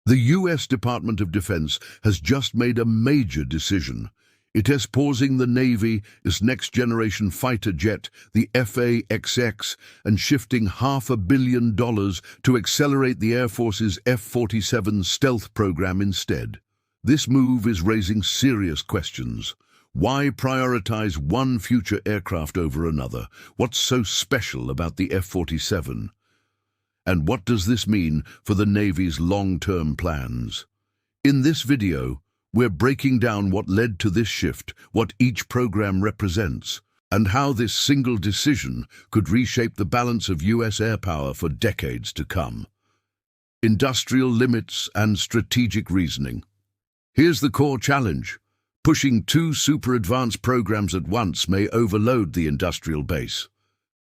The U.S. Department of Defense has just made a major decision. It is pausing the Navy, its next-generation fighter jet, the F-47, and shifting $500 million to accelerate the Air Force's F-47 stealth program instead. This move is raising serious questions. Why prioritize one future aircraft over another? What's so special about the F-47? And what does this mean for the Navy's long-term plans? In this video, we're breaking down what led to this shift, what each program represents, and how this single decision could reshape the balance of U.S. air power for decades to come. Industrial limits and strategic reasoning. Here's the core challenge. Pushing two super-advanced programs at once may overload the industrial base.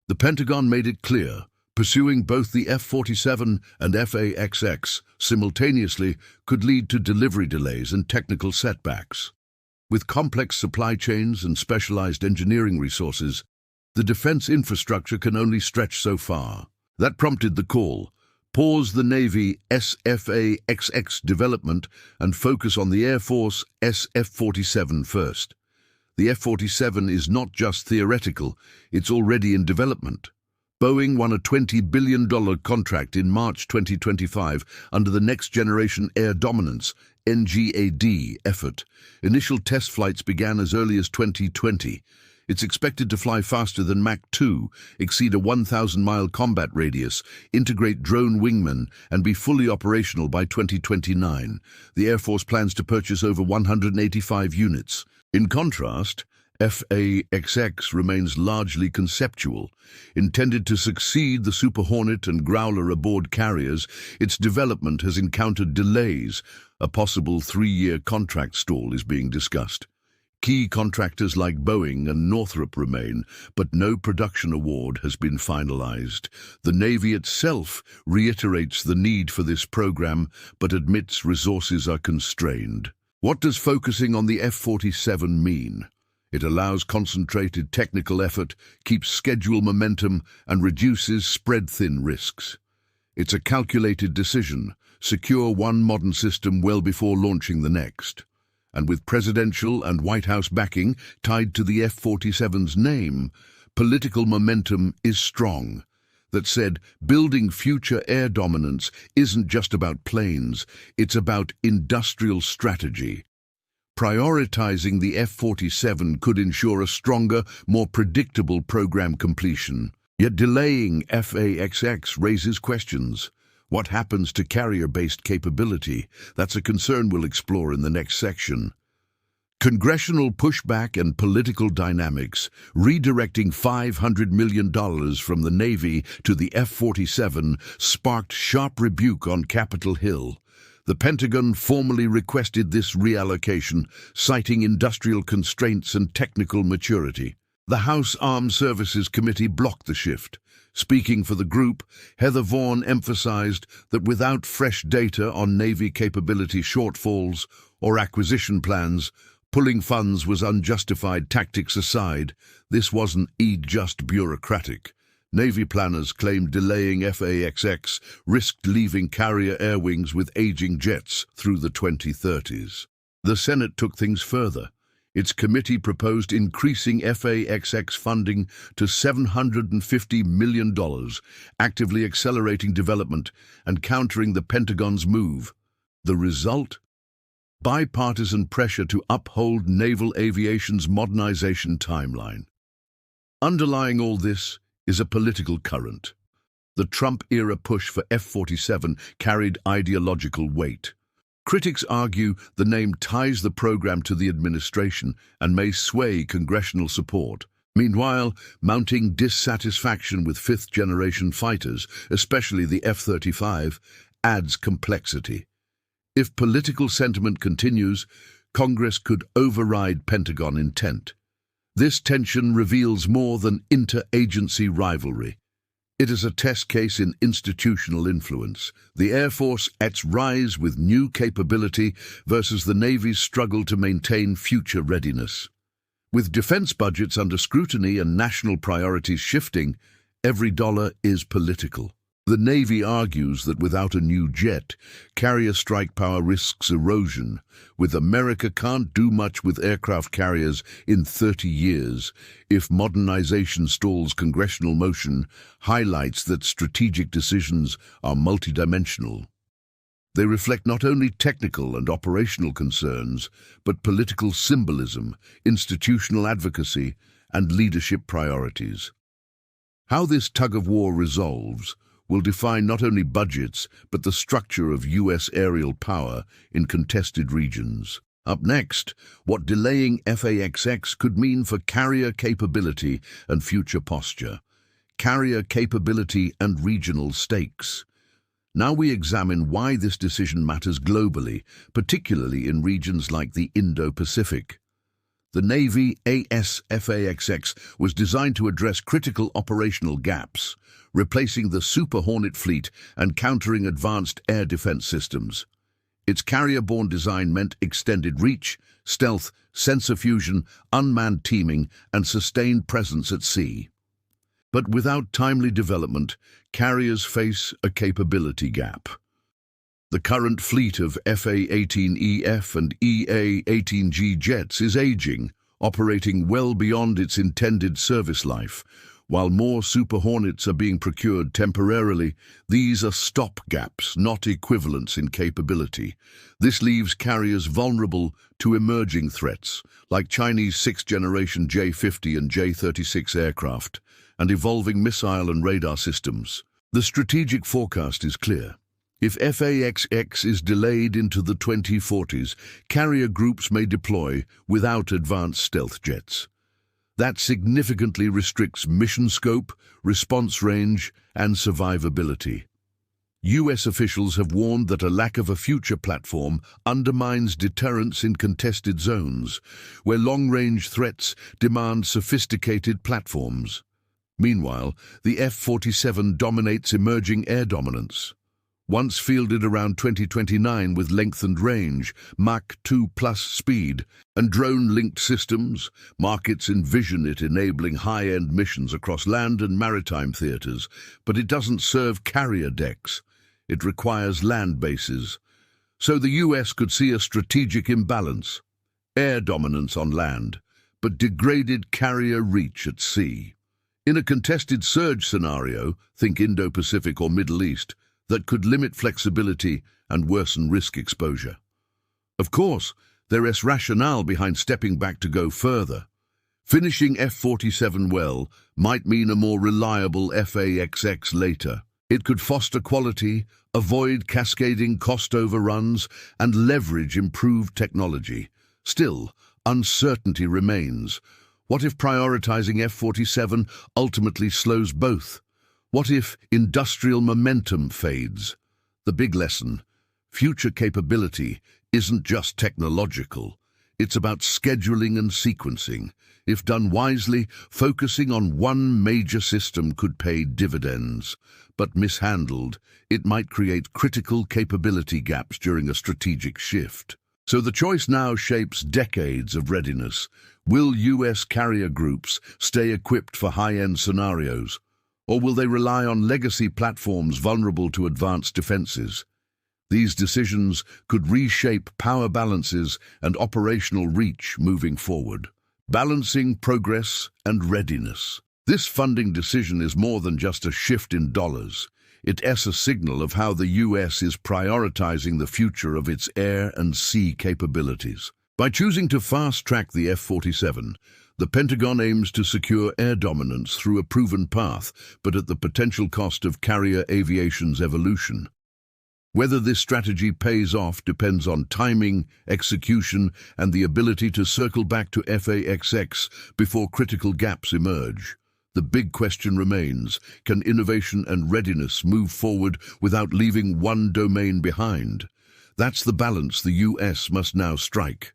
The Pentagon made it clear, pursuing both the F-47 and F-47 simultaneously could lead to delivery delays and technical setbacks. With complex supply chains and specialized engineering resources, the defense infrastructure can only stretch so far. That prompted the call: pause the Navy F-47 development and focus on the Air Force F-47 first. The F-47 is not just theoretical, it's already in development. Boeing won a $20 billion contract in March 2025 under the Next Generation Air Dominance (NGAD) effort. Initial test flights began as early as 2020. It's expected to fly faster than Mach 2, exceed a 1,000-mile combat radius, integrate drone wingmen, and be fully operational by 2029. The Air Force plans to purchase over 185 units. In contrast, F-47 remains largely conceptual. Intended to succeed the Super Hornet and Growler aboard carriers, its development has encountered delays. A possible 3-year contract stall is being discussed. Key contractors like Boeing and Northrop remain, but no production award has been finalized. The Navy itself reiterates the need for this program, but admits resources are constrained. What does focusing on the F-47 mean? It allows concentrated technical effort, keeps schedule momentum, and reduces spread-thin risks. It's a calculated decision: secure one modern system well before launching the next. And with presidential and White House backing tied to the F-47's name, political momentum is strong. That said, building future air dominance isn't just about planes, it's about industrial strategy. Prioritizing the F-47 could ensure a stronger, more predictable program completion. Yet delaying F-47 raises questions. What happens to carrier-based capability? That's a concern we'll explore in the next section. Congressional pushback and political dynamics, redirecting $500 million from the Navy to the F-47, sparked sharp rebuke on Capitol Hill. The Pentagon formally requested this reallocation, citing industrial constraints and technical maturity. The House Armed Services Committee blocked the shift. Speaking for the group, Heather Vaughan emphasized that without fresh data on Navy capability shortfalls or acquisition plans, pulling funds was unjustified. Tactics aside, this wasn't just bureaucratic. Navy planners claimed delaying F-47 risked leaving carrier air wings with aging jets through the 2030s. The Senate took things further. Its committee proposed increasing F-47 funding to $750 million, actively accelerating development and countering the Pentagon's move. The result? Bipartisan pressure to uphold naval aviation's modernization timeline. Underlying all this is a political current. The Trump-era push for F-47 carried ideological weight. Critics argue the name ties the program to the administration and may sway congressional support. Meanwhile, mounting dissatisfaction with fifth-generation fighters, especially the F-35, adds complexity. If political sentiment continues, Congress could override Pentagon intent. This tension reveals more than inter-agency rivalry. It is a test case in institutional influence. The Air Force at its rise with new capability versus the Navy's struggle to maintain future readiness. With defense budgets under scrutiny and national priorities shifting, every dollar is political. The Navy argues that without a new jet, carrier strike power risks erosion, with America can't do much with aircraft carriers in 30 years. If modernization stalls congressional motion, highlights that strategic decisions are multidimensional. They reflect not only technical and operational concerns, but political symbolism, institutional advocacy, and leadership priorities. How this tug-of-war resolves will define not only budgets, but the structure of U.S. aerial power in contested regions. Up next, what delaying F-47 could mean for carrier capability and future posture. Carrier capability and regional stakes. Now we examine why this decision matters globally, particularly in regions like the Indo-Pacific. The Navy F-47 was designed to address critical operational gaps, replacing the Super Hornet fleet and countering advanced air defense systems. Its carrier-borne design meant extended reach, stealth, sensor fusion, unmanned teaming, and sustained presence at sea. But without timely development, carriers face a capability gap. The current fleet of FA-18EF and EA-18G jets is aging, operating well beyond its intended service life. While more Super Hornets are being procured temporarily, these are stopgaps, not equivalents in capability. This leaves carriers vulnerable to emerging threats, like Chinese 6th-generation J-50 and J-36 aircraft, and evolving missile and radar systems. The strategic forecast is clear. If F-47 is delayed into the 2040s, carrier groups may deploy without advanced stealth jets. That significantly restricts mission scope, response range, and survivability. U.S. officials have warned that a lack of a future platform undermines deterrence in contested zones, where long-range threats demand sophisticated platforms. Meanwhile, the F-47 dominates emerging air dominance. Once fielded around 2029 with lengthened range, Mach 2+ speed, and drone-linked systems, markets envision it enabling high-end missions across land and maritime theaters, but it doesn't serve carrier decks. It requires land bases. So the US could see a strategic imbalance. Air dominance on land, but degraded carrier reach at sea. In a contested surge scenario, think Indo-Pacific or Middle East, that could limit flexibility and worsen risk exposure. Of course, there is rationale behind stepping back to go further. Finishing F-47 well might mean a more reliable F-47 later. It could foster quality, avoid cascading cost overruns, and leverage improved technology. Still, uncertainty remains. What if prioritizing F-47 ultimately slows both? What if industrial momentum fades? The big lesson: future capability isn't just technological. It's about scheduling and sequencing. If done wisely, focusing on one major system could pay dividends. But mishandled, it might create critical capability gaps during a strategic shift. So the choice now shapes decades of readiness. Will U.S. carrier groups stay equipped for high-end scenarios? Or will they rely on legacy platforms vulnerable to advanced defenses? These decisions could reshape power balances and operational reach moving forward. Balancing progress and readiness. This funding decision is more than just a shift in dollars. It is a signal of how the U.S. is prioritizing the future of its air and sea capabilities. By choosing to fast-track the F-47, the Pentagon aims to secure air dominance through a proven path, but at the potential cost of carrier aviation's evolution. Whether this strategy pays off depends on timing, execution, and the ability to circle back to F-47 before critical gaps emerge. The big question remains: can innovation and readiness move forward without leaving one domain behind? That's the balance the U.S. must now strike.